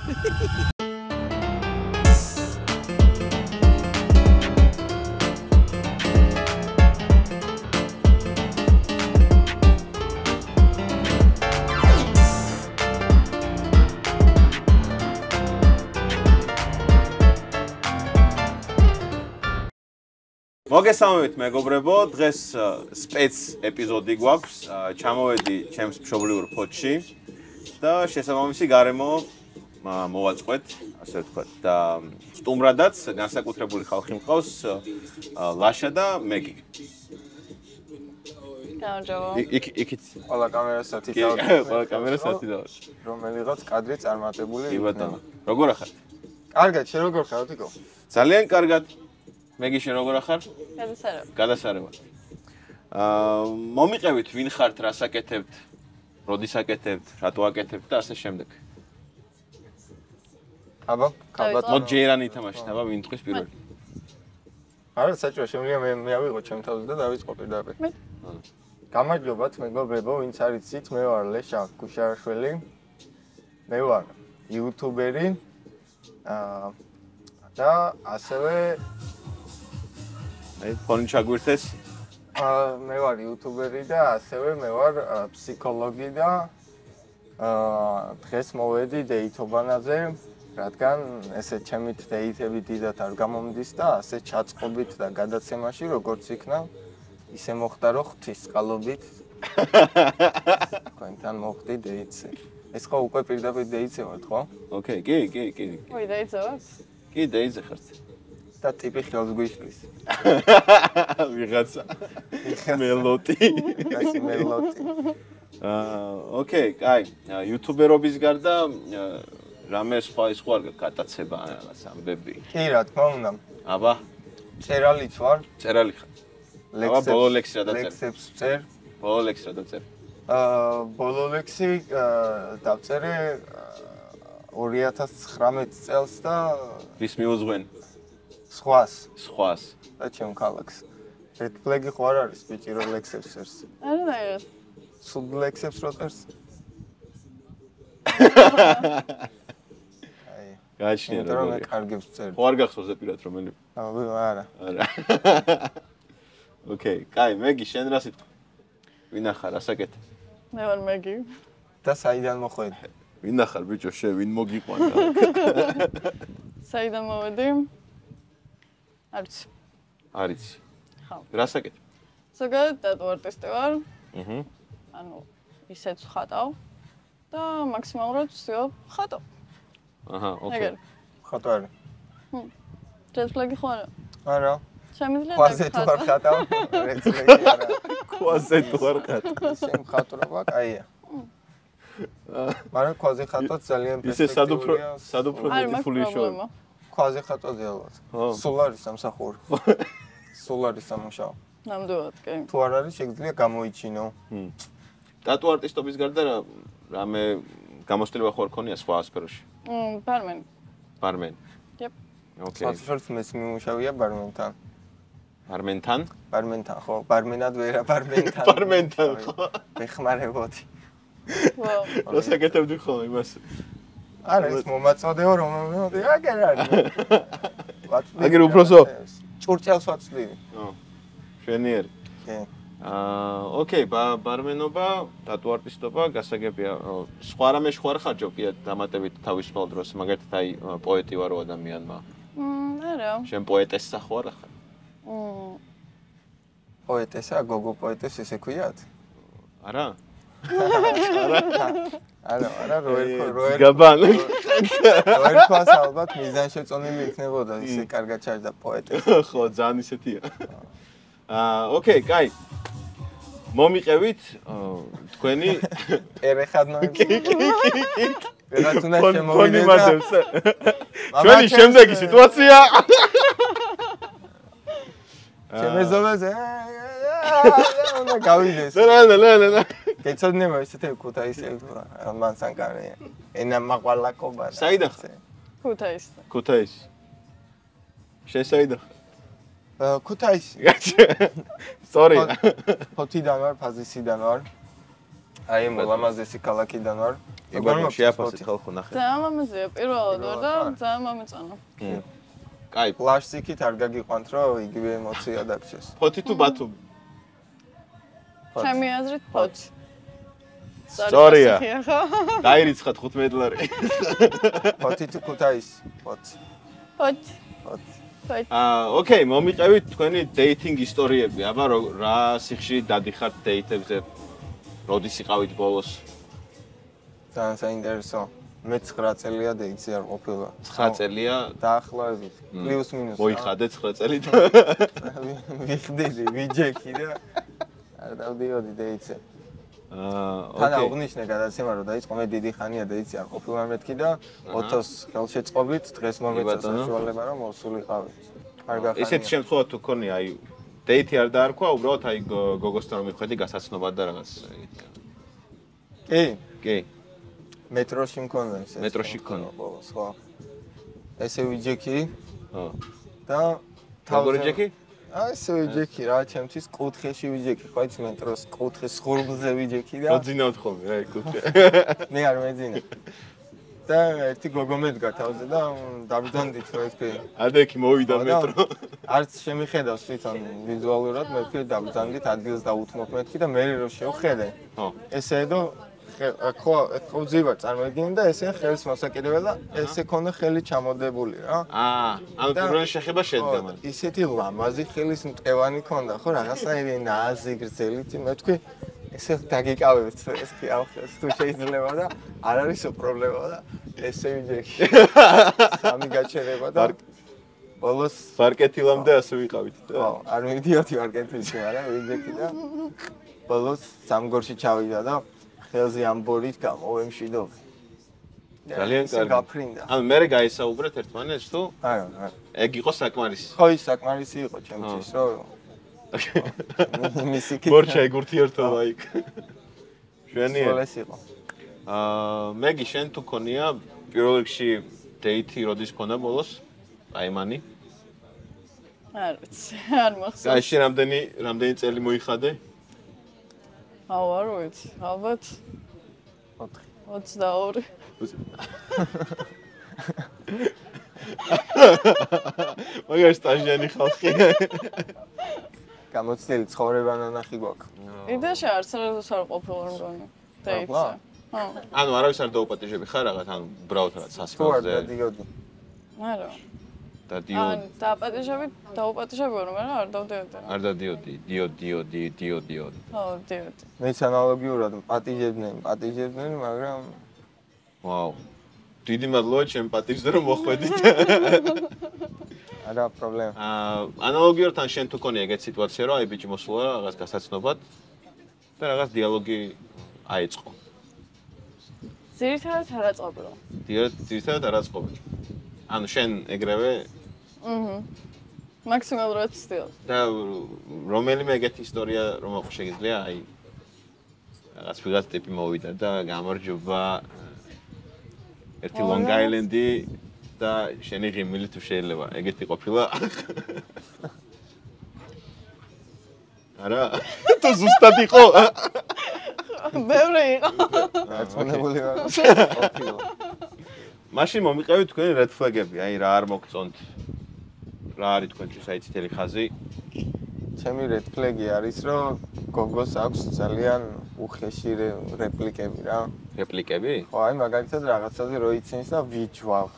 მოგესალმებით მეგობრებო, დღეს სპეც ეპიზოდი გვაქვს. ჩამოვედი ჩემს მშობლიურ ფოთში და შესაბამისი გარემო მოვაწყვეთ, ასე ვთქვათ, და სტუმრადაც განსაკუთრებული ხალხი მყავს, ლაშა და მეგი. გამარჯობა. იქით ყველა კამერასათი ყველა კამერასათი დავარ. რომელიღაც კადრი წარმატებული. კი ბატონო. როგორ ახარ? კარგად, შენ როგორ ხარ, თიკო? ძალიან კარგად. მეგი შენ როგორ ახარ? გადასარევად. გადასარევად. მომიყევით ვინ ხართ, რას აკეთებთ, როდის აკეთებთ, რატო აკეთებთ და ასე შემდეგ. აბა, კაბათ. მოდი ჯერანი ითამაშეთ, აბა ვინ თქვის პირველი. არა, საჭირო შემიძლია მე ავიღო ჩემ თავზე და დავიწყო პირდაპირ. გამარჯობათ მეგობრებო, ვინც არ იცით, მე ვარ ლეშა ქუშარაშვილი. მე ვარ იუთუბერი. და ასევე აი, ფონი ჩაგვირთეს. მე ვარ იუთუბერი და ასევე მე ვარ ფსიქოლოგი და დღეს მოვედი დეითობანაზე, რადგან ესე ჩემით დეითები დიდად არ გამომდის და ასე ჩაწყობით და გადაცემაში როგორც იქნა, ისე მოხდა რომ ღვთისწყალობით თქვენთან მოხდი დეიცი. ეს ხო უკვე პირდაპირ დეიცი ვართ, ხო? ოკეი, კი. ой, დაიწყოთ. კი, დეიცი ხართ. და ტიპი ხელს გვიშლის. ვიღაცა. მელოტი. ასე მელოტი. ოკეი, კაი. იუთუბერობის გარდა რამე სხვა არ გატაცება რაღაც ამბები. კი, რა თქმა უნდა. აბა, წერალიც ვარ. წერალი ხარ. აბა, ბოლო ლექსი რა დაწერ? ლექსებს წერ. ბოლო ლექსი რა დაწერ? ბოლო ლექსი დავწერე 2019 წელს და ვის მიუძღვენ? სხვას და ჩემ ქალაქს. რედ ფლეგი ხო არ არის ბიჭი რო ლექსებს წერს? არა. სულ ლექსებს რო წერს? აი. გააჩნია რა მე კარგებს წერ. ხო არ გახსოვს პირად რომელი? არა. ოკეი, კაი, მეგი, შენ რა სიტყვა? ვინ ახარ, ასაკეთე? მე ვარ მეგი. და საიდან მოხვედი? ვინ ახარ ბიჭო, შენ ვინ მოგიყვანა? საიდან მოვედი? არიც. ხო. რას აკეთებ? ზოგადად ტატუ არტისტი ვარ. ანუ ისეც ხატავ და მაქსიმალურად ვცდილობ ხატავ. აჰა, ოკეი. ხატო არა. რედ ფლეგი ხო არა? არა. შემიძლია ყვაზე თუ არ ხატავ, რედ ფლეგი არა. ყვაზე თუ არ ხატავ. შენ ხატრობა, კაია. მაგრამ ყვაზე ხატვაც ძალიან ისე პერსპექტიულია. სადუფრო ბიუთიფული შოუ. ყვაზე ხატვაზე ალბათ. სულ არის სამსახური. სულ არის სამუშაო. ნამდვილად, კი. თუ არ არის, შეგიძლია გამოიჩინო. ტატუ არტისტობის გარდა რამე გამოცდილება ხო არ ქონია სხვა სფეროში? ბარმენი. ბარმენი. Yep. ოკეი. სპეციალურად მეც მიმუშავია ბარმენთან. ბარმენთან? ბარმენთან, ხო, ბარმენად ვერა, ბარმენთან. ბარმენთან, ხო. მეხმარებოდი. ვაუ. რას აკეთებდი ხოლმე იმას? არა, ეს მომაწოდეო რომ მომდი, აგერ არის. აგერ უფროსო? ჭურჭელს ვაცდივი. შვენიერი. კი. ოკეი, ბარმენობა, ტატუ არტისტობა გასაგებია. სხვა რამე ხო არ ხარჯობ კი დამატებით თავისუფალ დროს, მაგალითად აი პოეტი ვარო ადამიანმა. არა. შენ პოეტესა ხო არ ხარ? პოეტესა, გოგო პოეტეს ესე ქვიათ? არა? არა, როერ. გაბან. როერ ქვას ალბათ მიზანშეწონილი იქნებოდა, ისე კარგად ჩაჯდა პოეტეს. ხო, ძალიან ისეთია. ოკეი, კაი. მომიყევით თქვენი ერეხადნოები. ვიღაც უნდა შემოვიდეს. ფონი მადებს. ჩვენი შემდეგი სიტუაცია. შემეზობაზე. უნდა გავიდეს. ლე. გეცოდინება ისეთი ქუთაისელი მანსანკარია. ენა მაყვალაკობა. საიდან ხარ? ქუთაისი. ქუთაისი. შენ საიდან ხარ? ქუთაისი. Sorry. ფოთიდან ვარ, ფაზისიდან ვარ. აი, მოლამაზესი ქალაქიდან ვარ. იგივე შეაფასეთ ხალხო ნახე. ძალიან ლამაზია, პირველად ვარ და ძალიან მომეწონა. კაი, პლასტიკით არ გაგიყვანთ, რომ იგივე ემოცია დაგჭირს. ფოთი თუ ბათუმი? ჩემი აზრით ფოთი. სწორია. დაირიცხათ 15 ლარი. ფოთი თუ ქუთაისი? ფოთი. ფოთი. ფოთი. ოკეი, მომიყევით თქვენი დეითინგ ისტორიები. აბა რა სიხში დადიხართ დეითებზე? როდის იყავით ბოლოს? ძალიან საინტერესო. მე 9 წელია დეითზე არ ყოფილა. 9 წელია დაახლოებით. პლუს მინუს. მოიხადე 9 წელით. ვიხდიდი, ვიჯექი და არ დავდიოდი დეითზე. თან აღნიშნე გადაცემა რომ დაიწყო მე დიდი ხანია დეითზე არ ყოფილა მეთქი და ოთოს ხელშეწყობით დღეს მომეწონს საშუალება რომ მოსულიყავი. არ გახარია. ესეთ შემთხვევა თუ ქონია, აი დეითი არ დაარქვა, უბრალოდ აი გოგოსთან რომ მიხვედი გასაცნობად და რაღაც. კი. მეტროში მქონდა ეს. მეტროში მქონდა. ხო. ესე ვიჯექი. ხო. და როგორი ჯექი? ესე ვიჯექი რა, ჩემთვის კუთხეში ვიჯექი, ხო იცი მეტროს კუთხეს ხურბლზე ვიჯექი და მოძინავთ ხოლმე რა კუთხე. მე არ მეძინა. და ერთი გოგო მედგა თავზე და დაბრძანდით რა თქვი. ადექი მოვიდა მეტრო. არც შემიხედავს თვითონ ვიზუალურად, მე ვთქვი დაბრძანდით ადგილს დაუთმობ მეთქი და მე რო შევხედე. ხო. ესეედო ხო ძივა წარმოედგინე და ესე ხელს მოსაკიდებელი და ესე ქონდა ხელი ჩამოდებული რა. ანუ პირველი შეხება შედგა მან. ისეთი ლამაზი ხელის მტევანი ქონდა ხო რაღაცნაირი ნაზი გრძელი მე ვთქვი ესე დაგიკავებთ ეს კი ახლა თუ შეიძლება და არ არის პრობლემა და ესე ვიჯექი. სამი გაჩერება და ბოლოს ვარკეთილამდე ასე ვიყავით და. ხო, არ მივიდიოდი ვარკეთილში, მაგრამ ვიჯექი და ბოლოს სამგორში ჩავიდა და ხელზე ამ ბორით გამოვემშვიდობ. ძალიან კარგი. გაფრინდა. ანუ მე გაისაუბრეთ ერთმანეთს თუ? არა. ეგ იყო საკმარისი. ხო, ის საკმარისი იყო ჩემთვის, რომ მისი კი მორჩა ეგურთიერთობა იქ. შვენია. სულეს იყო. მეგი შენ თუ ქონია პირველ რიგში დეითი როდის ქონდა ბოლოს? აი მანი? არ ვიცი, არ მახსოვს. აი შენ რამდენი წელი მოიხადე? არ ვიცი, ალბათ 22. მაგარი სტაჟიანი ხალხი. გამოცდილი ცხოვრება ნანახი გვაქვს. იდეაში არც რაზეც არ ყოფილა მგონი. დეითზე. ხო. ანუ არავის არ დაუპატიჟები ხარ რაღაც, ანუ ბრაუთ რაღაც თუ არ სასმელზე. დადიოდი. არა. დადიოდი. დაუპატიჟები ვარ, მაგრამ არ დავდიოდი. არ დადიოდი, დიოდი. ხო, დიოდი. მეც ანალოგიურად პატიჟებდნენ, მაგრამ ვაუ. დიდი მადლობა ჩემ პატიჟზე რომ მოხვედით. არა პრობლემა. ანალოგიურად ან შენ თუ ქონია ეგეთ სიტუაცია, რომ აი ბიჭი მოსულა რაღაც გასაცნობად და რაღაც დიალოგი აეწყო. ძირითადად არაწყობილო. ძირითადად არაწყობილო. ანუ შენ ეგრევე მაქსიმალურად ვცდილობ. და რომელიმე ეგეთი ისტორია რომ აყო შეგიძლია აი რაღაც ვიღაც ტიპი მოვიდა და გამარჯობა ერთი Long Island-ი და შენი ღიმილი თუ შეიძლება ეგეთი ყოფილა. არა, თუ ზუსტად იყო. ბევრი იყო. აწონებული ვარ. მაშინ მომიყევით თქვენი red flag-ები, აი რა არ მოგწონთ. რა არის თქვენთვის აი წითელი ხაზი? ჩემი red flag-ი არის, რომ გოგოს აქვს ძალიან უხეში რეპლიკები რა. რეპლიკები? ხო, აი მაგალითად რაღაცაზე რო იცინს და ვიჯვავ.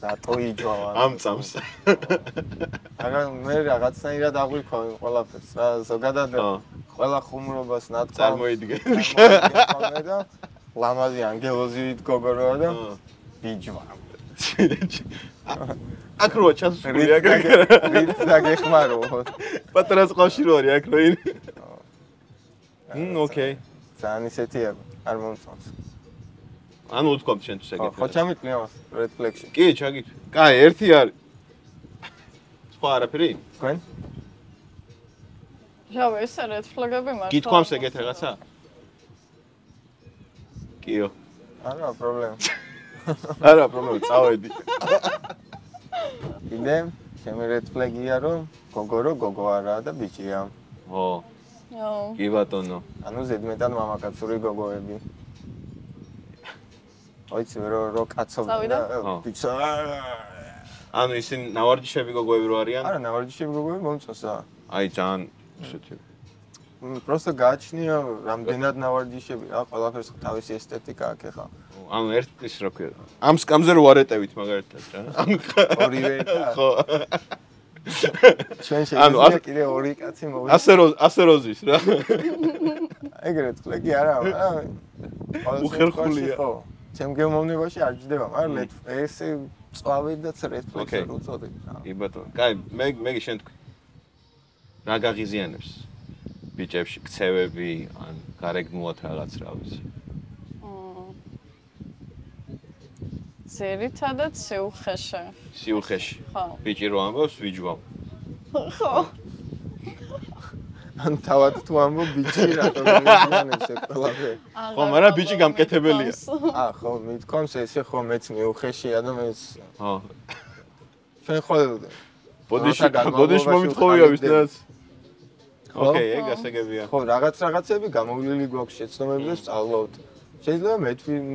რატო იჯვავა? ამ წამს. მაგრამ მე რაღაცნაირად აღვიქვა ყველაფერს რა, ზოგადად ყველა ხუმრობას ნათქვამს. წარმოიდგენ. და ლამაზი ანგელოზივით გოგო როა და ვიჯვავ. აქ როა ჩასული აქ. რით დაგეხმარო. პატარა წყალში რო არის აქ რო ინ. ოკეი. ძალიან ისეთია, არ მომწონს. ანუ უთქვამთ შენთვის ეგეთი. ხო, ჩამიტყვი ამას red flag-ში. კი, ჩაგიტვი. კაი, ერთი არის. სხვა არაფერი? თქვენ? რავი, ეს red flag-ები მართლა. გითქვამს ეგეთ რაღაცა? კიო. არა, პრობლემა. არა, პრობლემა, წავედი. კიდე, ჩემი red flag-ია რომ გოგო არაა და ბიჭია. ო. კი ბატონო. ანუ ზედმეტად მამაკაცური გოგოები. ოიცი რო კაცობდა ბიჭო. ანუ ისინი ნავარჯიშები გოგოები რო არიან? არა, ნავარჯიშები გოგოები მომწონსა. აი ძალიან ისეთი. просто გააჩნია რამდენად ნავარჯიშები რა, ყველაფერს თავისი ესთეტიკა აქვს ხა. ანუ ერთის რა ქვია. ამ სკამზე რო არეტევით მაგალითად რა. ორივე ხო. ჩვენ შეიძლება კიდე ორი კაცი მოვიდა. ასე როზის რა. ეგრეთ ხლე კი არა. უხერხულია. ჩემ გემოვნებაში არ ჯდება, მაგრამ ესე წვავი და რეფლექსი უწოდი. კი ბატონო. კაი, მე შენ თქვი. რა გაღიზიანებს ბიჭებში ქცევები ან გარეგნულად რაღაც რა ვიცი. ძირითადად სიუხეში. სიუხეში. ხო. ბიჭი რო ამბობს, ვიჯვავ. ხო. ან თავად თუ ამბობ ბიჭი რატო გიზიანებს ეს ყველაფერი. ხო, მაგრამ ბიჭი გამკეთებელია. ხო, მithkoms ესე ხო მეც მიუხეშია და მეც. ხო. ჩვენ ხოლმე ბოდიში მომითხოვია ვისნაირად. ოკეი, ეგ ასაგებია. ხო, რაღაცები გამოვლილი გვაქვს შეცდომები და სწავლობთ. შეიძლება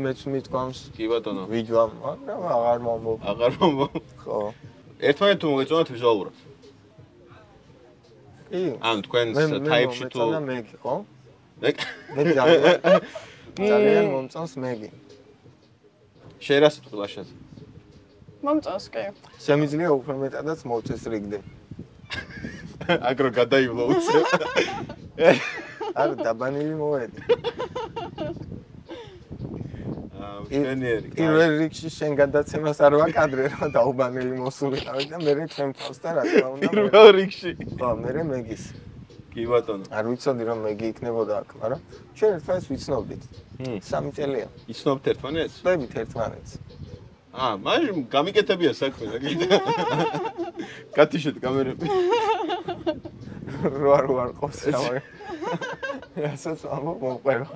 მეც მithkoms კი ბატონო. ვიჯვამ, მაგრამ აღარ მომბობ. ხო. ერთმანეთს მოგეწონათ ვიზუალურად. კი. ან თქვენ ტაიპში თუ მეგი, ხო? მე ძალიან მომწონს მეგი. შენ რა სიტყვა ლაშაზე? მომწონს კი. შემიძლია უფრო მეტადაც მოწესრიგდე. აგრო გადაივლო უცებ. არა, დაბანილი მოედი. ფენერი. პირველ რიგში შენ გადაცემას არ ვაკადრე, რომ დაუბანელი მოსულიყავი და მე ჩემ თავს და რა თქმა უნდა. პირველ რიგში. ხო, მე მეგის. კი ბატონო. არ ვიცოდი რომ მეგი იქნებოდა აქ, მაგრამ ჩვენ ერთმანეთს ვიცნობდით. 3 წელია. იცნობთ ერთმანეთს? ვწდებით ერთმანეთს. მაშინ გამიკეთებია საქმე რა კიდე. გათიშეთ კამერები. რო არ ყავს რა. რასაც ამბობ მომყვება.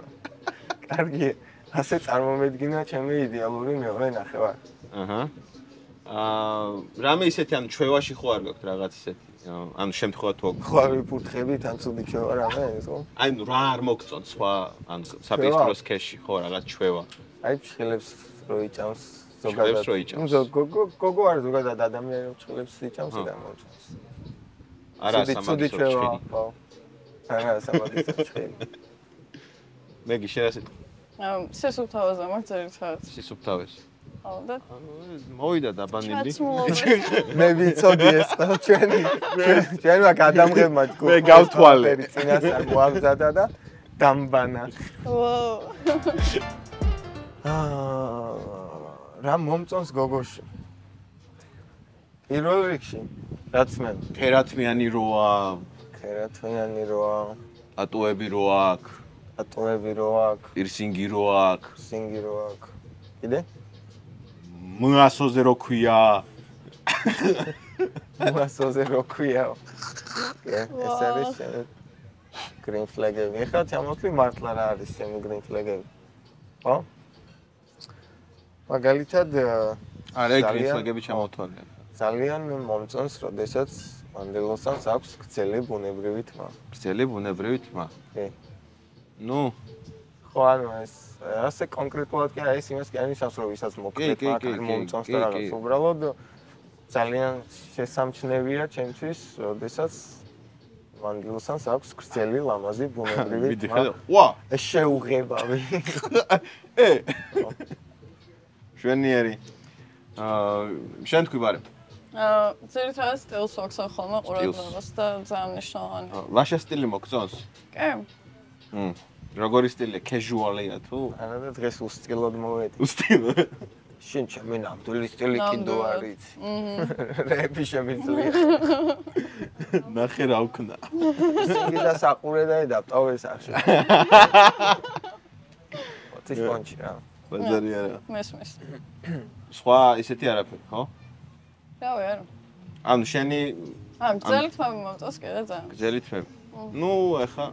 კარგია. ასე წარმომედგინა ჩემი იდეალური მეღენახე ვარ. რამე ისეთი ან ჩვევაში ხო არ გაქვთ რაღაც ისეთი? ანუ შემთხვევა თუ ხო არ ვიფურთხებით ან ცუდი ჩვევა რამე ეს ხო? აი რა არ მოგწონთ სხვა ან საპისტრო სქესში ხო რაღაც ჩვევა? აი ფშხილებს რო იჭამს ზოგადად. რო იჭამს. გოგო არ ზოგადად ადამიანებს ფშხილებს იჭამს და მოწონს. არა სამაგისტრო ჩვევა ხო. არა სამაგისტრო ჩვევა. მეგი შეიძლება სისუფთავაზე მაგ ძირითადად. სისუფთავეს. ხო და მოვიდა დაბანილი. მე ვიცოდი ეს ხო ჩვენმა გადამღებმა ჯგუფი. მე გავთვალე. წინასწარ მოამზადა და დამბანა. ვაუ. რა მომწონს გოგოში? პირველ რიგში რაც მე ქერათმიანი როა, ქერათმიანი როა, ტატუები რო აქვს. ტატუები რო აქვს, პირსინგი რო აქვს, პირსინგი რო აქვს. კიდე? მუასოზე რო ქვია. მუასოზე რო ქვია. ეს არის green flag-ები. ეხლა ჩამოთვლი მართლა რა არის ჩემი green flag-ები. ხო? მაგალითად არა, green flag-ები ჩამოთვალე. ძალიან მომწონს, როდესაც მანდილოსანს აქვს გრძელი ბუნებრივი თმა. გრძელი ბუნებრივი თმა. კი. ნუ ხო ანუ ეს ასე კონკრეტულად კი არა ეს იმას კი ანიშნავს რომ ვისაც მოკლედ მომწონს და რაღაც უბრალოდ ძალიან შესამჩნევია ჩემთვის როდესაც მანდილოსანს აქვს გრძელი ლამაზი ბუნებრივი თმა. ვა ეს შეუღებავი. შვენიერი შენ თქვი ბარე ძირითადად სტილს ვაქვს ხოლმე ყურადღებას და ძალიან მნიშვნელოვანი. ლაშა სტილი მოგწონს? კი. როგორი სტილია? casual-ია თუ? არა და დღეს უსტილოდ მოვედი. უსტილო? შენ ჩემი ნამდვილი სტილი კიდო არის. რეპი შემიძლია. ნახე რა ვქნა. ისინი და საყურე და დაპტავეს არ შე. ოცი სპონჯი რა. ბაზარი არა. მესმის. სხვა ისეთი არაფერი, ხო? რავი არა. ანუ შენი გრძელი თმები მომწონს კიდე ძალიან. გრძელი თმები. ნუ ახლა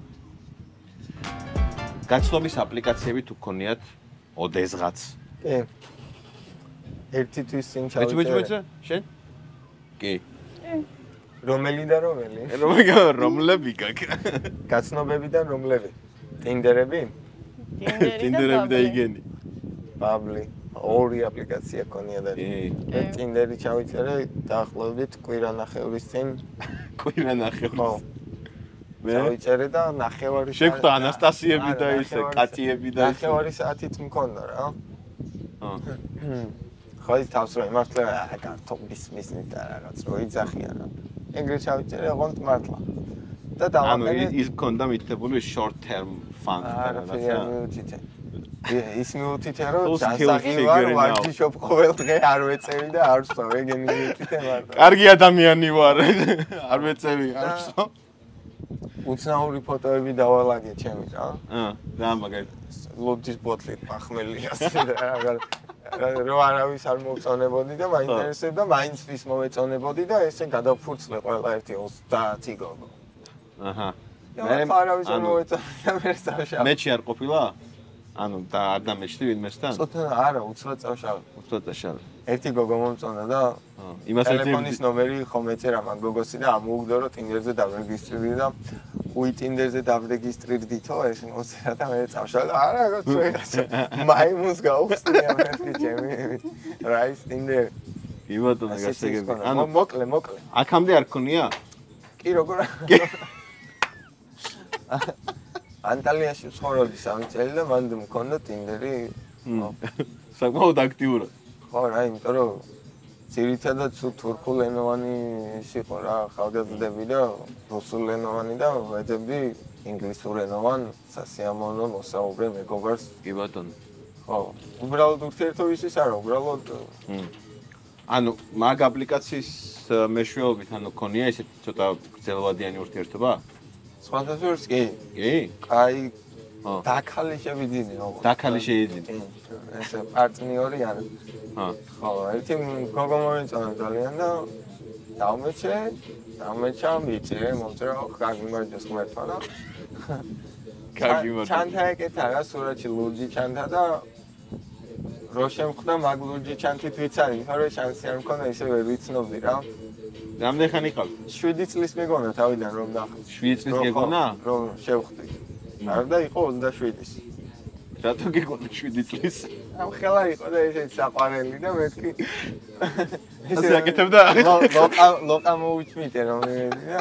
გაცნობის აპლიკაციები თუ გქონიათ ოდესღაც. კი. ერთი თვის წინ ჩავიწერე. შენ? კი. რომელი და რომელი? რომლები გაკ. გაცნობებიდან რომლები? ტინდერები? ტინდერები და იგენი. ბაბლი. ორი აპლიკაცია ქონია და მე ტინდერი ჩავიწერე დაახლოებით კვირანახევრის წინ. კვირანახევრის. მე ჩავიწერე და ნახევარი შეხვდა ანასტასიები და ისე კატიები და ისე. ნახევარი საათით მქონდა რა. ხო ის თავს რომ იმართლა კარტობის მისნით და რაღაც რო იძახიან რა. ეგრე ჩავიწერე ოღონდ მართლა. და დავაყენე ის მქონდა მითითებული short term fund და რაღაცა. ის მიუთითე რომ დასახი ვარ ვარჯიშობ ყოველ დღე არ ვეწევი და არ ვსვავ ეგენი მიუთითე მარტო. კარგი ადამიანი ვარ. არ ვეწევი, არ ვსვავ. უცნაური ფოტოები დავალაგე ჩემი რა. რა მაგარი. ლოჯის ბოთლით პახმელი ასე რა არავის არ მოვწონებოდი და მაინტერესებდა მაინც ვის მოვეწონებოდი და ესე გადავფურცლე ყველა ერთი 30 გოგო. აჰა. მე არავის არ მოვეწონებდი და მე წავშავ. მეჩი არ ყოფილა? ანუ და არ დამეჩდი ვინმესთან? ცოტა არა, უცბად წავშავ. უცბად წავშავ. ერთი გოგო მომწონა და იმას ტელეფონის ნომერი ხომ ეწერა მაგ გოგოსი და ამოუგდო რომ ტინდერზე დავრეგისტრირდი და უი ტინდერზე დავრეგისტრირდითო ეს მოსერა და მე წავშავ და არა გაწვეღა. მაიმუნს გაუხსნია მეთქი ჩემი. რა ის ტინდერი? კი ბატონო გასაგები. ანუ მოკლე. აქამდე არ ქონია? კი როგორ? ანტალიაში ცხოვრობდი 3 წელი და მანდ მქონდა ტინდერი. საკმაოდ აქტიურად. ხო რა, იმიტომ რომ ძირითადად თურქულენოვანი ის იყო რა, ხალხები და რუსულენოვანი და ვეძებდი ინგლისურენოვან სასიამოვნო მოსაუბრე მეგობარს. კი ბატონო. ხო, უბრალოდ ურთიერთობის არა, უბრალოდ ანუ მაგ აპლიკაციის მეშვეობით ანუ ქონია ესეთი ცოტა გრძელვადიანი ურთიერთობა? სხვადასხვას კი. კი? კაი დაქალი შევიძინე ოღონდ. დაქალი შეიძინე. ესე პარტნიორი არა. ხო, ერთი გოგო მომეწონა ძალიან და დავმეჩა მიწე, მომწერა, კარგი მარჯოს ღმერთმა და კარგი მარჯო. ჩანთა ეკეთა რა, სურათში ლურჯი ჩანთა და რო შემხვდა მაგ ლურჯი ჩანთით ვიცარი, მაგრამ შანსი არ მქონდა ისე ვერ ვიცნობდი რა. რამდენი ხანი ყავ? 7 წლის მეგონა თავიდან რომ ნახე. 7 წლის გეგონა? რომ შევხვდი. არა იყო 27-ის. რატო გეგონა 7 წლის? ამ ხელა იყო და ესეც საყვარელი და მეთქი. ესე აკეთებდა? ლოკა მოუჩმიტე რომ იმედი და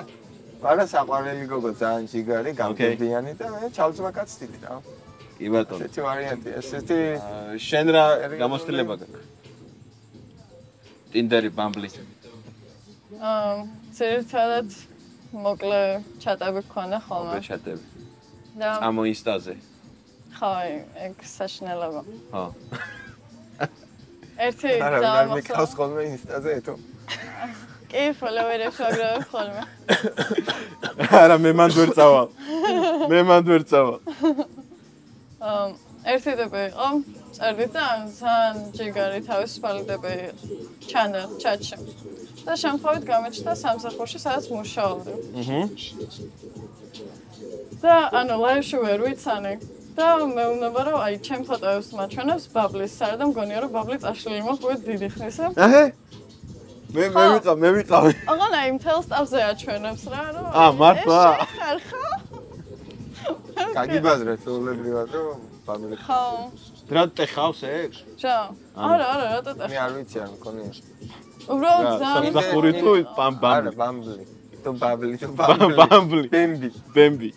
არა საყვარელი გოგო ძალიან ჯიგარი, გამგებიანი და მე ჩავწვაკაცდით რა. კი ბატონო. ესეთი ვარიანტი, ესეთი შენ რა გამოცდილება გაქვს? ტინდერი, ბამბლი. ძირითადად მოკლე ჩატები გქონდა ხოლმე. მოკლე ჩატები. და ამო ინსტაზე. ხო, ეგ საშინელება. ხო. ერთი და მიკავს ხოლმე ინსტაზე ეთო. კი, ფოლოვერებს ვაგროვებ ხოლმე. არა, მე მანდ ვერ წავალ. ერთი ტიპი იყო, წერდი და ძალიან ჯიგარი თავისუფალი ტიპი ჩანდა ჩატში. და შემთხვევით გამოჩნდა სამსახურში, სადაც მუშაობდი. და ანუ ლაივში ვერ ვიცანი. და მეუბნება რომ აი ჩემ ფოტოებს მაჩვენებს ბაბლის სარ და მგონია რომ ბაბლი წაშლილი მოყვეთ დიდი ხნისა. მე ვიყავი. აღარ აი მთელ სტავზე აჩვენებს რა რომ მართლა? ხარ ხო? გაგიბაზრეთ ულებრივად რომ ბაბლი. ხო. რა ტეხავს ეგ? არა, რატო ტეხავს? მე არ ვიცი არ მქონია. უბრალოდ ძალიან სამსახური თუ ბამბლი. არა, ბამბლი. ბამბლი. ბემბი.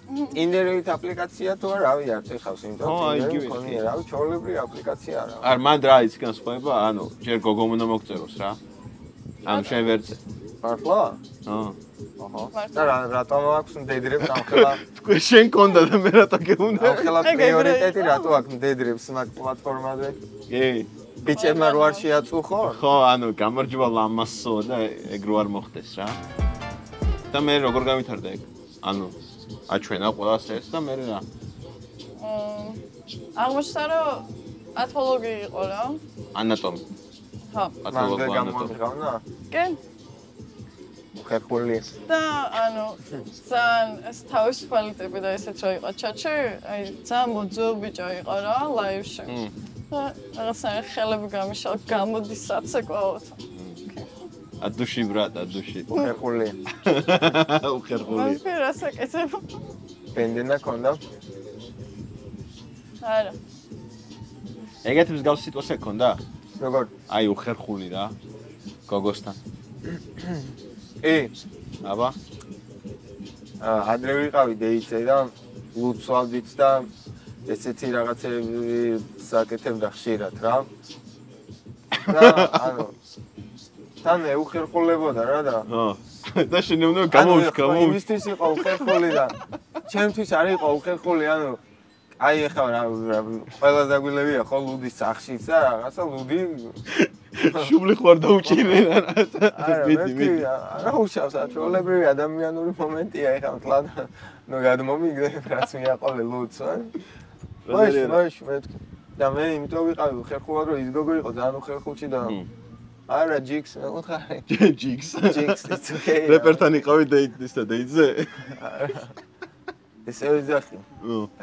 ინტერნეტ აპლიკაცია თუ არა, რავი, არ ტეხავს, იმიტომ რომ მქონია, რავი, ჩაოლებრი აპლიკაცია არა. არ მან რა ის განსხვავება, ანუ ჯერ გოგომ უნდა მოგწეროს რა. ანუ შენ ვერცე. მართლა? აჰა. და რატომ აქვს მდედრებს ამხელა? თქვენ შენ კონდა და მე რატო გეუნდა? ამხელა პრიორიტეტი რატო აქვს მდედრებს მაგ პლატფორმაზე? კი. ბიჭებმა რო არ შეაწუხო? ხო, ანუ გამარჯობა ლამასო და ეგ რო არ მოხდეს რა. და მე როგორ გავითარდა ეგ? ანუ აჩვენა ყველას ეს და მე რა. აღმოჩნდა რომ პათოლოგი იყო რა. ანატომი. ხო. პათოლოგი ანატომი. კი. ხერხული. და ანუ ძალიან ეს თავისუფალი ტიპი და ესეც რა იყო ჩატში, აი ძალიან მოძო ბიჭო იყო რა ლაივში. რაღაცა ხელები გამიშალ გამოდის საცეკვაოდ. Adushi brat, adushi. უხერხული. უხერხული. მე რასაკეთებ? ბენდენა ქონდა? არა. ეგეთი მსგავსი სიტუაცია გქონდა? როგორ? აი უხერხული რა. გოგოსთან. აბა. ადრე ვიყავი დეიცე და ლუცვალდით და ესეთი რაღაცები საკეთებდა ხშირად რა. და ანუ თან ეუხერხულებოდა რა და და შენ უნდა გამოვშკამო. იმისთვის იყო უხერხული და ჩემთვის არ იყო უხერხული ანუ აი ეხლა რა ყველა დაგვილებია ხო ლუდის სახშიც და რაღაცა ლუდი შუბლი ხوار დაუჭირე რაღაცა. არა უშავს ჩვეულებრივი ადამიანური მომენტია ეხლა თლად ნუ გადმომიგდებ რაც მიაყოლე ლუდს ვაი მე და მე იმიტომ ვიყავი უხერხულად რომ ის გოგო იყო ძალიან უხერხულში და არა ჯიქს მე ვუთხარი ჯიქს it's okay რეპერთან იყავი დეიტსა დეიტზე ესე ვიზახი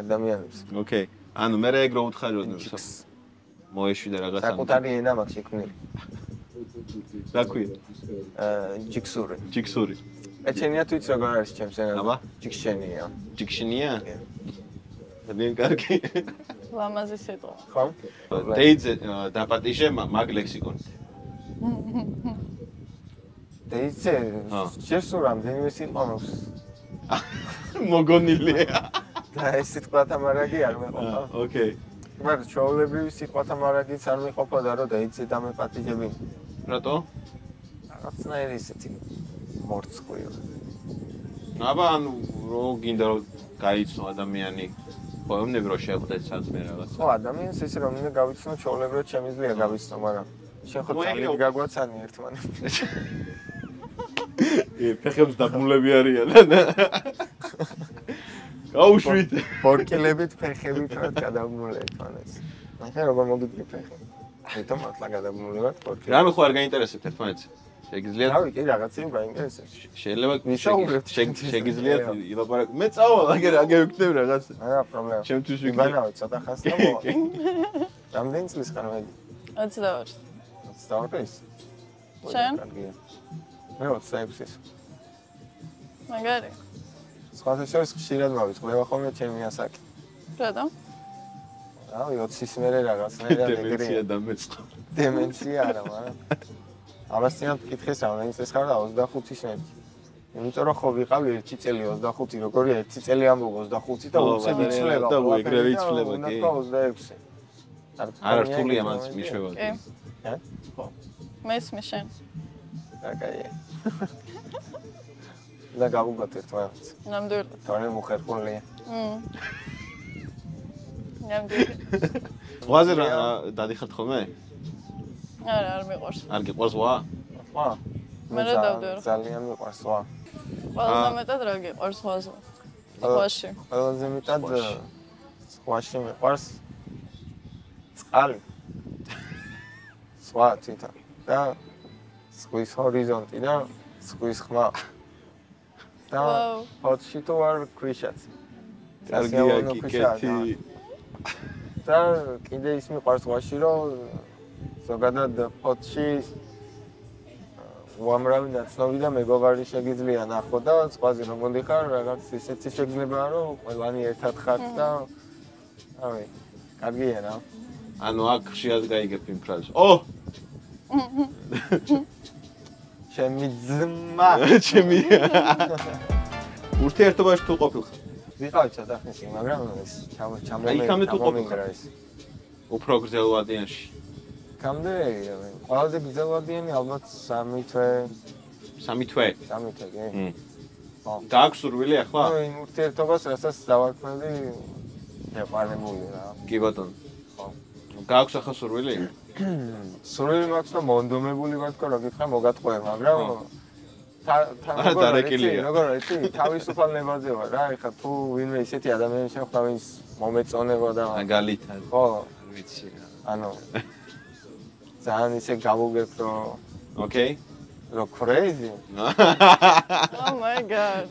ადამიანებს ოკეი ანუ მე რა ეგრო ვუთხარი რომ მოეშვიდა რაღაცა საკუთარი ენა მაქვს შექმნილი რა ქვია ჯიქსური ეჩენია თვით როგორ არის ჩემს ენაზე აბა ჯიქშენია ძალიან კარგი ლამაზი სიტყვა ხო დეიტზე დაპატიჟე მაგ ლექსიკონით დეიტზე შესულ რამდენიმე სიტყვამობს მოგონილია და ეს სიტყვათა მარაგი არ მეყოფა ოკეი მაგრამ ჩვეულებრივი სიტყვათა მარაგიც არ მეყოფოდა რომ დეიტზე დამეპატიჟები რატო? რაღაცნაირი ისეთი მორცხვი აბა ანუ რო გინდა რომ გაიცნო ადამიანი ხოიმნები რომ შეხვდეთ საქმე რაღაც ხო ადამიანს ესე რომ უნდა გავიცნო ჩვეულებრივად შემიძლია გავიცნო მაგრამ შენ ხო ძალიან გაგვაცანი ერთმანეთს ფეხებს დაბმულები არიან გაუშვით პორკილებით ფეხებით რა გადაბმული ერთმანეთს ნახე როგორ მოგიდგი ფეხი ეთომ მართლა გადაბმული ვარ პორკილებით რამე ხო არ გაინტერესებთ ერთმანეთს შეგიძლიათ რავი კი რაღაცები გაინტერესებს შეიძლება შეგიძლიათ ილაპარაკო მე წავალ აგე ვიქნებ რაღაც არა პრობლემა ჩემთვის ვიგანავ ცოტა ხანს და მოვა რამდენი წლის ხარ მე 22 22 შენ მე 26-ის მაგარი სხვათა შორის ხშირად მოვიწყდება ხოლმე ჩემი ასაკი რატომ? რავი 20-ის მერე რაღაცნაირად დემენცია დამეწყო დემენცია არა მაგრამ ამასთანავე ვკითხეს რამდენი წელი ხარ და 25-ის მე იმიტომ რომ ხო ვიყავი 1 წელი 25 როგორია 1 წელი ამბობ 25 და 20 იცვლება და ეგრევე იცვლება კი 26 არა რთულია მას მიშვება კი ხო მესმის შენ აკაია და გავუგოთ ერთმანეთს ნამდვილად თორემ უხერხულია ნამდვილად ზღვაზე დადიხართ ხოლმე? არა არ მიყვარს არ გიყვარს ზღვა? ხო მე რა დავდივარ ძალიან მიყვარს ზღვა ყველაზე მეტად რა გიყვარს ზღვაში ყველაზე მეტად ზღვაში მიყვარს წყალი ზღვა თვითონ და ზღვის ჰორიზონტი და ზღვის ხმა და ფოთში თუ არ ქვიშაც კარგია კიკეთი და კიდე ის მიყვარს ზღვაში რომ ზოგადად ფოთში უამრავი ნაცნობი და მეგობარი შეგიძლია ნახო და ზღვაზე რომ მოდიხარ რაღაც ისეთი შეგრძნებაა რომ ყველანი ერთად ხართ და რავი კარგია რა ანუ აქ ხშირად გაიგებ იმ ფრაზას ჩემი ძმა ჩემი ურთიერთობაში თუ ყოფილ ხარ ვიყავი ცოტა ხნის მაგრამ ეს ჩამომიგრა ეს უფრო გრძელვადიანში კამდე ყველაზე გრძელვადიანი ალბათ 3 თვე კი გააქვს სურვილი ახლა იმ ურთიერთობას რასაც დავარქმევდი შეყარებული რა კი ბატონო ხო გააქვს ახლა სურვილი სურვილი მაქვს და მონდომებული ვარ თქო რა გითხრა მოგატყვე მაგრამ როგორ არის თავისუფალ ნებაზე ვარ რა ეხლა თუ ვინმე ისეთი ადამიანი შეხვდა ვინც მომეწონება და მაგალითად ხო არ ვიცი რა ანუ ძალიან ისე გავუგებ რომ ოკეი რო crazy oh my god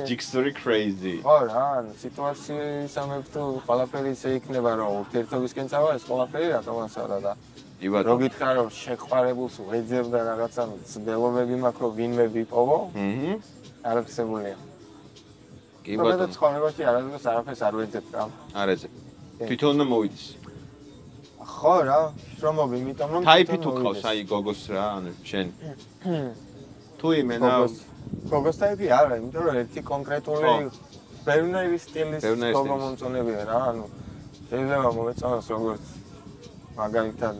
jigsaw crazy ხო რა სიტუაციისამებრ თუ ყველაფერი ისე იქნება რომ ურთიერთობისკენ წავა ეს ყველაფერი რატომ ასალა და კი ბატონო. რო გითხრა რომ შეყვარებულს ვეძებ და რაღაცა ცდილობები მაქვს რომ ვინმე ვიპოვო. არაფრისებულია. კი ბატონო. და ცხოვრებაში არასდროს არაფერს არ ვეძებ რა. არ ეძებ. თვითონ უნდა მოვიდეს. ხო რა, შრომობ იმიტომ რომ ტაიპი თუ ყავს აი გოგოს რა, ანუ შენ. თუ იმენა გოგოს ტაიპი არა, იმიტომ რომ ერთი კონკრეტული ბევრი სტილის გოგო მომწონებია რა, ანუ შეიძლება მომეწონოს როგორც მაგალითად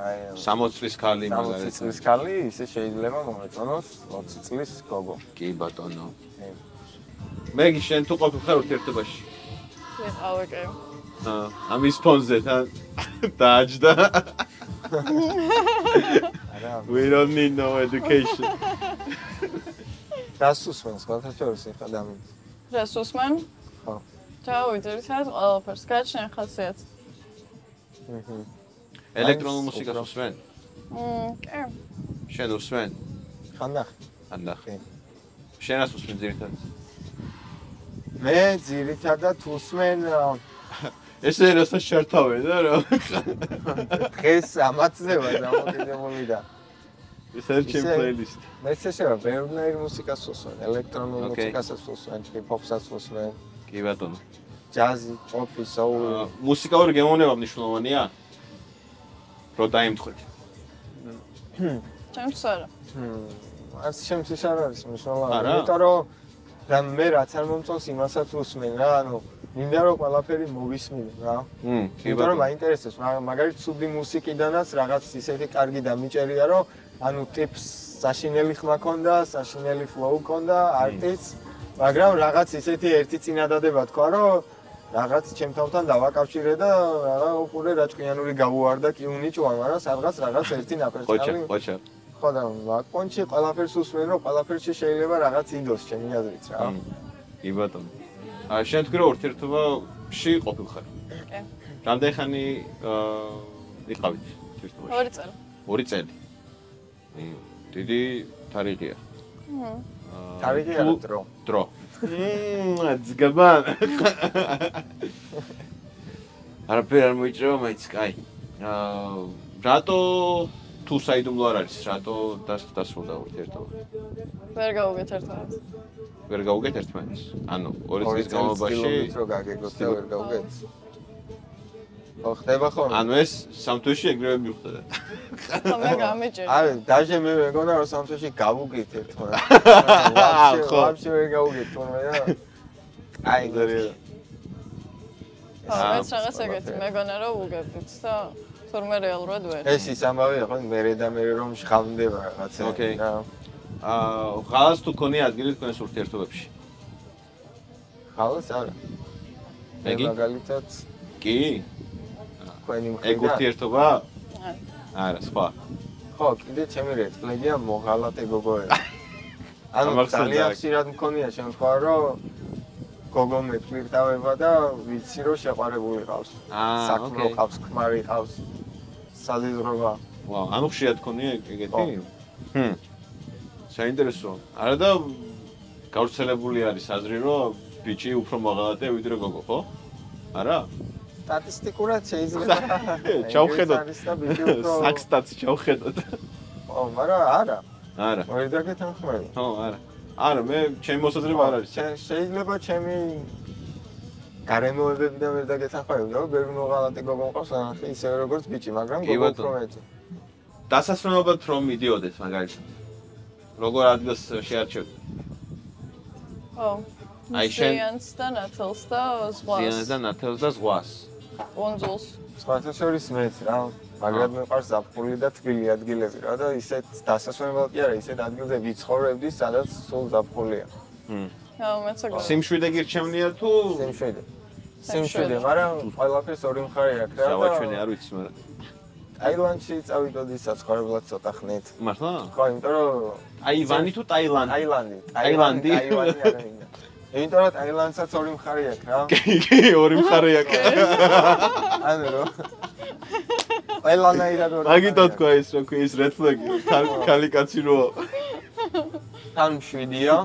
აი 60 წლის ქალი მაგალითად 60 წლის ქალი ისე შეიძლება მომეწონოს 20 წლის გოგო. კი ბატონო. მეგი შენ თუ ყოფილიყარ ურთიერთობაში? ვიყავი კი. ამის ფონზე თან დააჯდა. We don't need no education. დასუსმენს ხალხაშორის ეხლა დამი. რასუსმენ? ხო. ჩავიძერთ ყველაფერს, გაჩნია ხასიათი. ელექტრონულ მუსიკას უსმენ? კი. შენ უსმენ? ხანდახ. ხანდახი. შენას უსმენ ძირითადად? მე ძირითადად უსმენ ესე რასაც შერთავე და რა. დღეს ამათზე ვარ დამოკიდებული და ეს არის ჩემ პლეილისტი. მე შეიძლება ბევრი მუსიკას უსმენ, ელექტრონულ მუსიკასაც უსმენ, ჰიპ-ჰოპსაც უსმენ. კი ბატონო. ჯაზი, პოპი, soul. მუსიკალური გემოვნება მნიშვნელოვანია? რო დაიმთხვრით. ჩემს არა. არც ჩემს ის არ არის მნიშვნელოვანი, იმიტომ რომ და მე რაც არ მომწონს იმასაც უსმენ რა, ანუ მინდა რომ ყველაფერი მოვისმინო რა. იმიტომ რომ მაინტერესებს, მაგალითად ცუდი მუსიკიდანაც რაღაც ისეთი კარგი დამიჭერია, რომ ანუ ტიპს საშინელი ხმა ქონდა, საშინელი ფლოუ ქონდა, არტისტს, მაგრამ რაღაც ისეთი ერთი წინადადება თქვა, რომ რაღაც ჩემთან დავაკავშირე და რა უყურე რა ჭკვიანური გავუარდა კი უნიჭვა, მაგრამ სადღაც რაღაც ერთი ნაფერწკალი. ხოჩა. ხო და მაგონჩი ყველაფერს უსმენ, რომ ყველაფერში შეიძლება რაღაც იდოს ჩემი აზრით რა. კი ბატონო. შენ თქვი რომ ურთიერთობაში ყოფილიყარ? კი. რამდენი ხანი იყავით ურთიერთობაში? 2 წელი. 2 წელი. დიდი თარიღია. თარიღი არა დრო. დრო. ძგაბან. არაფერ არ მოიჭრება, მაინც კაი. რატო თუ საიდუმლო არ არის, რატო დასრულდა ურთიერთობა? ვერ გავუგეთ ერთმანეთს. ვერ გავუგეთ ერთმანეთს? ანუ 2 წლის განმავლობაში რო გაგეგოთ და ვერ გავუგეთ. ხო ხდება ხოლმე. ანუ ეს სამთვეში ეგრევე მივხვდა. ხო მე გამიჭირე. არა, დაჟე მე მეგონა რომ სამთვეში გავუგეთ ერთმანეთს. ხო. ვაფშე ვერ გავუგეთ თორმე და აი ზარია. მეც რაღაც ეგეთი მეგონა რომ უგებდით და თორმე რეალურად ვერ. ეს ის ამბავია ხო მე და მე რომ შხამდება რაღაცა. ოკეი. ღალას თუ ქონია ადგილი თქვენს ურთიერთობებში? ღალას არა. მეგი? მაგალითად კი? თქვენი ეგ მხრიდან ურთიერთობა? არა, სხვა. ხო, კიდე ჩემი რეწკლედია მოღალატე გოგოები. ანუ ძალიან ხშირად მქონია შემთხვევა, რომ გოგო მეფლირტავება და ვიცი რომ შეყვარებული ყავს. საქმრო ყავს, ქმარი ყავს. საზიზრობა. ვაუ, ანუ ხშირად ქონია ეგეთი? საინტერესო. არა და გავრცელებული არის აზრი, რომ ბიჭი უფრო მოღალატე ვიდრე გოგო, ხო? არა? სტატისტიკურად შეიძლება. ჩავხედოთ. უფრო საქსტაც ჩავხედოთ. ხო, მაგრამ არა. არა. ვერ დაგეთანხმები. ხო, არა. არა, მე ჩემი მოსაზრება არ არის. შეიძლება ჩემი გარემოებებიდან ვერ დაგეთანხმები, რომ ბევრი მოღალატე გოგო მყავს, ახლა ისევე როგორც ბიჭი, მაგრამ გოგო უფრო მეტი. დასასვენებლად რომ მიდიოდეთ მაგალითად. როგორ ადგილს შეარჩევთ? ხო. აი შენ ზიანს და ნათელს და ზღვას. ზიანს და ნათელს და ზღვას. კონძულს. სხვათა შორის მეც რა, მაგრამ მეყარს ზაფხული და თბილი ადგილები რა და ისეთ დასასვენებლად კი არა, ისეთ ადგილზე ვიცხოვრებდი, სადაც სულ ზაფხულია. ხო, მეც ეგრე. სიმშვიდე გირჩევნია თუ სიმშვიდე, მაგრამ ყველაფერს ორი მხარე აქვს რა. შავაჩვენე არ ვიცი, მაგრამ ტაილანდში წავიდოდი საცხოვრებლად ცოტა ხნით. მართლა? ხო, იმიტომ რომ ტაივანი თუ ტაილანდი? ტაილანდი არა მინდა. იმიტომ რომ ტაილანდსაც ორი მხარე აქვს რა. კი, ორი მხარე აქვს. ანუ რომ ყველანაირად ორი. მაგითო თქვა ის რომ ის red flag-ი, ქალი კაცი რო თან მშვიდია.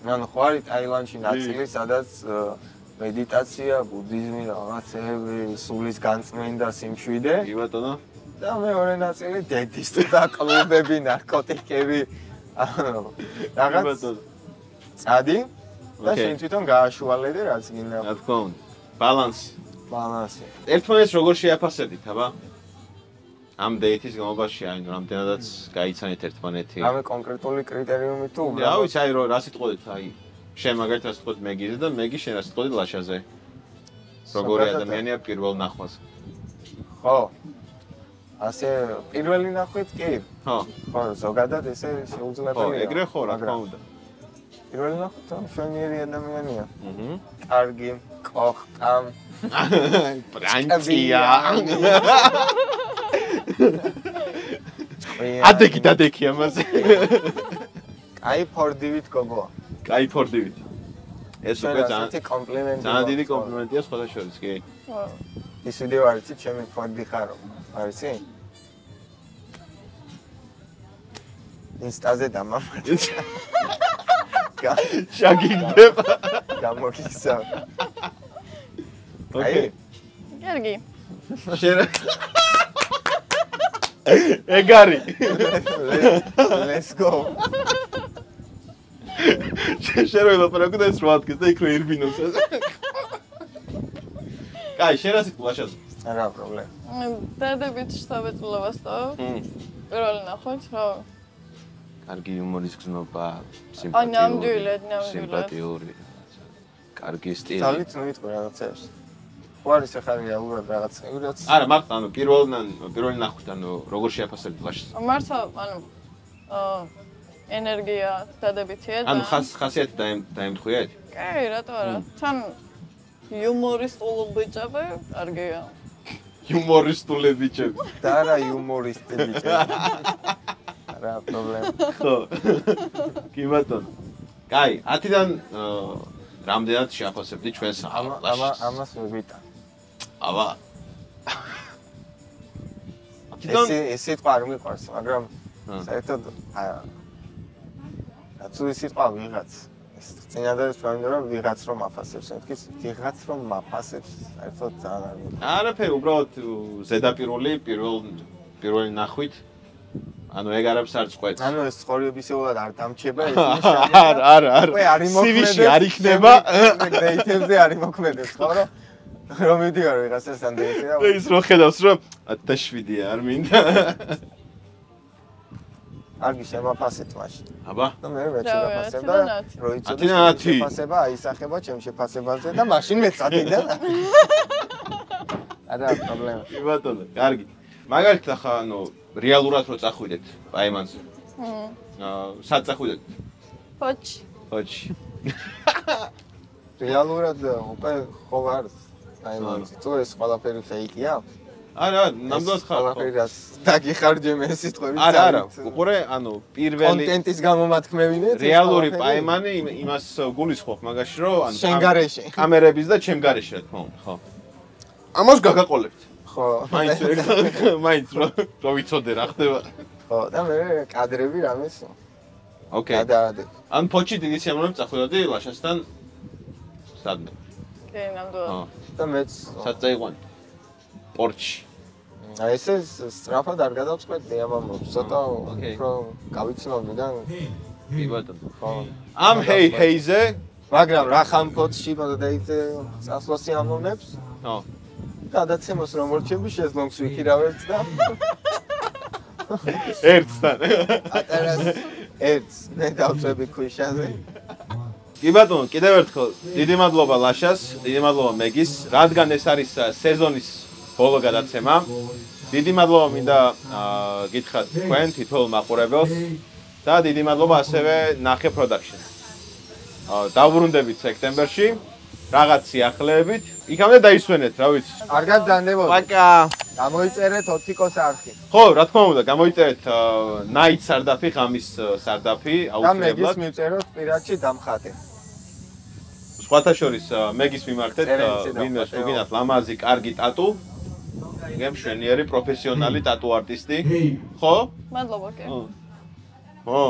ანუ ხوارი ტაილანდში ნაწილი, სადაც მედიტაცია, ბუდიზმი, რაღაცეები, სულის განწმენდა, სიმშვიდე. კი ბატონო. და მეორე ნაწილი დედის და კლუბები, ნარკოტიკები. რაღაც წადი და შენ თვითონ გააშუალე და რაც გინდა. რა თქმა უნდა. ბალანსი. ბალანსი. ერთმანეთს როგორ შეაფასებდით, აბა? ამ დეითის განმავლობაში, აი, რამდენადაც გაიცანეთ ერთმანეთი. რამე კონკრეტული კრიტერიუმი თუ რა ვიცი, აი, რა სიტყოდით, აი, შენ მაგალითად სიტყოდით მეგიზე და მეგი შენ რა სიტყოდით ლაშაზე. როგორი ადამიანია პირველ ნახვაზე. ხო. ასე პირველი ნახვით კი. ხო. ხო, ზოგადად ესე შეუძლებელია. ხო, ეგრე ხო, რა თქმა უნდა. პირველი ნახვით მშვენიერი ადამიანია. აჰა. კარგი, კოხტამ. ბრანჭია. ადექი ამაზე. აი ფორდივით გოგო. კაი ფორდივით. ეს უკვე ძალიან კომპლიმენტი. ძალიან დიდი კომპლიმენტია სხვათა შორის, კი. ის ვიდეო არ იცი, ჩემი ფორდი ხარო. არ იცი? ინსტაზე დამამატე. შაგიგდება. გამოგიქცევ. ოკეი. კარგი. შენ ეგარი. Let's go. შენ რო ელაპარაკო და ეს რა ადგეს და იქ რო ირბინოს. კაი, შენ რა სიტყვა ლაშაზე? არა პრობლემა. დადებით შთაბეჭდილება ვასწავლ. პირველი ნახვით, რა. კარგი იუმორის გზნობა, აი, ნამდვილად. სიმპათიური. კარგი სტილი. ძალით ნუიტყვი რაღაცებს. ხო არის ახლა რეალურად რაღაცები, რაც არა, მარტო ანუ პირველი ნახვით, ანუ როგორ შეაფასებთ ლაშას? მართლა, ანუ ენერგია დადებითია და ანუ ხასიათი დაემთხვიეთ? კი, რატო არა? თან იუმორისტული ბიჭები, კარგია. იუმორისტული ბიჭები. და არა იუმორისტები ბიჭები. არა პრობლემა. ხო. კი ბატონო. კაი, 10-დან რამდენად შეაფასებდი ჩვენს ამას ვიბიტა. აბა. 10-დან ეს სიტყვა არ მიყვარს, მაგრამ საერთოდ რაცული სიტყვა ვიღაც. ეს წინადადებს ვამბობ, რომ ვიღაც რომ აფასებს, მეთქის ვიღაც რომ მაფასებს, საერთოდ ძალიან არ მიყვარს. არაფერი, უბრალოდ ზედაპირული პირველი ნახვით ანუ ეგ არაფერს არ წყვეტს. ანუ ეს ცხოვრებისეულად არ დამჩება ეს არა. უკვე არ იმოქმედებს. CV-ში არ იქნება. დეითებზე არ იმოქმედებს, ხო რომ ვიდეო ვიღაცასთან დეითი და ის რო ხედავს რომ 17-ია არ მინდა. არგი შემაფასეთ მაშინ. აბა. და მე შეფასებ და რო იცოდი შეფასება აისახება ჩემ შეფასებაზე და მაშინ მეწადი და არა პრობლემა. კი ბატონო, კარგი. მაგალითად ახლა ანუ რეალურად რო წახვიდეთ პაიმანზე. სად წახვიდეთ? ფოჩი. რეალურად უკვე ხო არ პაიმანზე. თუ ეს ყველაფერი ფეიკია? არა, ნამდვილად ხარ. ყველაფერი რაც დაგიხარჯე მე სიტყვებით. არა, უყურე, ანუ პირველი კონტენტის გამომათქმევინეთ. რეალური პაიმანი იმას გულისხმობ მაგაში რომ ანუ შენ გარეშე. კამერების და ჩემ გარეშე რა თქმა უნდა, ხო. ამას გაგაყოლებთ. ხო. მაინც რო ვიცოდე რა ხდება. ხო, და მე კადრები რამეს. ოკეი. გადაადე. ან ფოჩი დიდი სიამოვნებით წახვიდოდი ლაშასთან სადმე. კი, ნამდვილად. და მეც სად წაიყვანი? პორჩი. აი ეს სწრაფად არ გადავწყვეტდი ამ ამბობს. ცოტა უფრო გავიცნობდი და კი ბატონო. ხო. ამ ჰეიზე, მაგრამ რა ხან პორჩი გადაიდე წასვლას ამოვნებს? ხო. გადაცემოს რომ მორჩები შეზლონგს ვიქირავებთ და ერთთან. ატარას ერთს მე დავწვევი ქვიშაზე. კი ბატონო, კიდევ ერთხელ დიდი მადლობა ლაშას, დიდი მადლობა მეგის, რადგან ეს არის სეზონის ბოლო გადაცემა. დიდი მადლობა მინდა გითხრათ თქვენ თითოეულ მაყურებელს და დიდი მადლობა ასევე ნახე პროდაქშენს. დავბრუნდებით სექტემბერში, რაღაც სიახლეებით, იქამდე დაისვენეთ, რა ვიცი. არ გაგზავნებოდი. პაკა. გამოიწერეთ ოფიკოს არხი. ხო, რა თქმა უნდა, გამოიწერეთ ნაით სარდაფი, ღამის სარდაფი, და მეგის აუცილებლად. მივწეროთ პირადში დამხატე. სხვათა შორის მეგის მიმართეთ, წერილიც ვინმე დავხატე, შეგინათ ლამაზი, კარგი ტატუ. გემშვენიერი პროფესიონალი ტატუ არტისტი. ხო? მადლობა, კი. ხო.